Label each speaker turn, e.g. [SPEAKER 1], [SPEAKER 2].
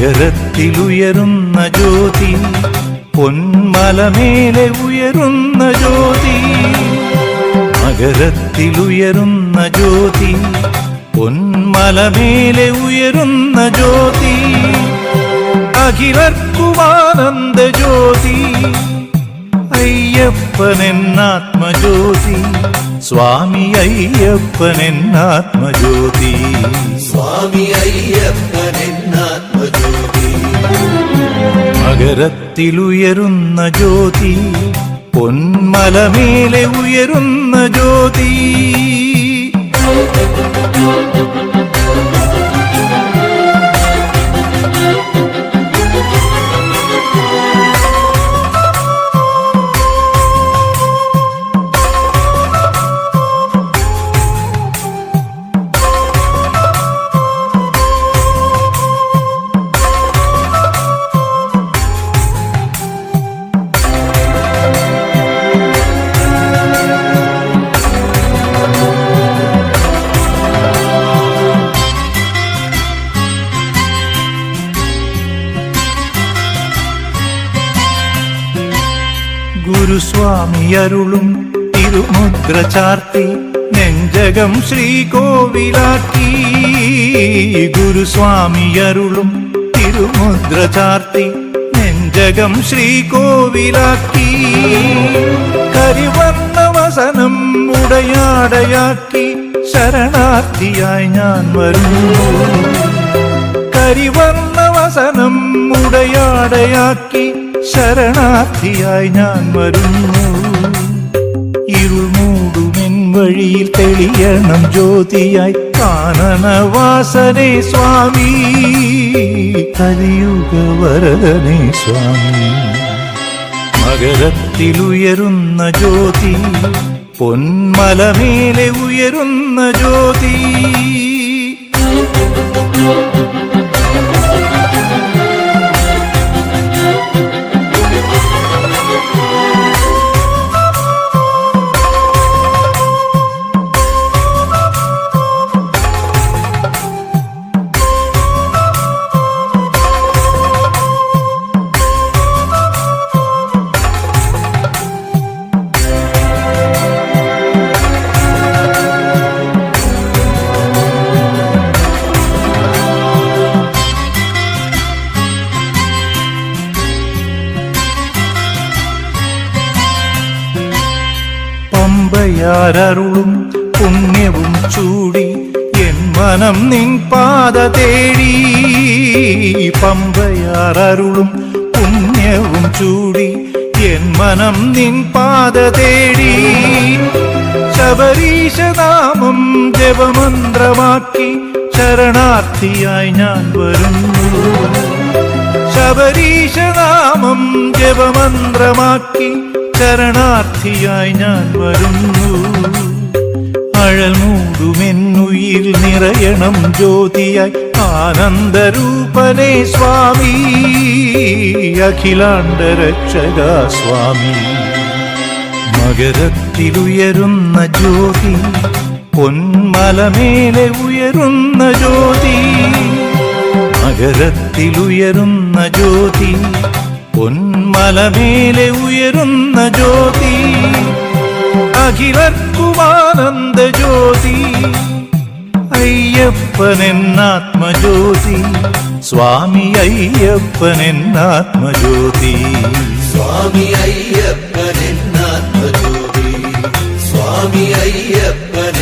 [SPEAKER 1] മകരത്തിലുയരുന്ന ജ്യോതി, പൊന്മലമേലെ ഉയരുന്ന ജ്യോതി. മകരത്തിലുയരുന്ന ജ്യോതി, പൊന്മലമേലെ ഉയരുന്ന ജ്യോതി. അഖിലർക്കുമാനന്ദ ജ്യോതി, അയ്യപ്പനെന്നാത്മജ്യോതി. സ്വാമി അയ്യപ്പനെന്നാത്മജ്യോതി.
[SPEAKER 2] സ്വാമി അയ്യപ്പനെന്നാത്മജ്യോതി.
[SPEAKER 1] മകരത്തിലുയരുന്ന ജ്യോതി, പൊന്മലമേലെ ഉയരുന്ന ജ്യോതി. ഗുരുസ്വാമി അരുളും തിരുമുദ്ര ചാർത്തി നെഞ്ചകം ശ്രീകോവിലാക്കി. ഗുരുസ്വാമി അരുളും തിരുമുദ്ര ചാർത്തി നെഞ്ചകം ശ്രീകോവിലാക്കി. കരിവർണ്ണ വസനം ഉടയാടയാക്കി ശരണാർത്ഥിയായി ഞാൻ വരുന്നു. കരിവർണ്ണ വസനം ഉടയാടയാക്കി ശരണാർത്ഥിയായി ഞാൻ വരുന്നു. ഇരുൾ മൂടുമെൻ വഴിയിൽ തെളിയണം ജ്യോതിയായി കാനനവാസനേ സ്വാമി. കലിയുഗ വരദനേ സ്വാമി. മകരത്തിലുയരുന്ന ജ്യോതി, പൊന്മലമേലെ ഉയരുന്ന ജ്യോതി. പമ്പയാരരുളും പുണ്യവും ചൂടി എൻ മനം നിൻ പാത തേടി. പമ്പയാരരുളും പുണ്യവും ചൂടി എൻ മനം നിൻ പാത തേടി. ശബരീശനാമം ജപമന്ത്രമാക്കി ശരണാർത്ഥിയായി ഞാൻ വരുന്നു. ശബരീശനാമം ജപമന്ത്രമാക്കി ശരണാർത്ഥിയായി ഞാൻ വരുന്നു. അഴൽ മൂടുമെന്നുയിൽ നിറയണം ജ്യോതിയായി ആനന്ദരൂപനേ സ്വാമി. അഖിലാണ്ട രക്ഷക സ്വാമി. മകരത്തിലുയരുന്ന ജ്യോതി, പൊന്മലമേലെ ഉയരുന്ന ജ്യോതി. മകരത്തിലുയരുന്ന ജ്യോതി, പൊന്മലമേലെ ഉയരുന്ന ജ്യോതി. അഖിലർക്കുമാനന്ദ ജ്യോതി, അയ്യപ്പനെന്നാത്മജ്യോതി. സ്വാമി അയ്യപ്പനെന്നാത്മജ്യോതി.
[SPEAKER 2] സ്വാമി അയ്യപ്പനെന്നാത്മജ്യോതി. സ്വാമി അയ്യപ്പൻ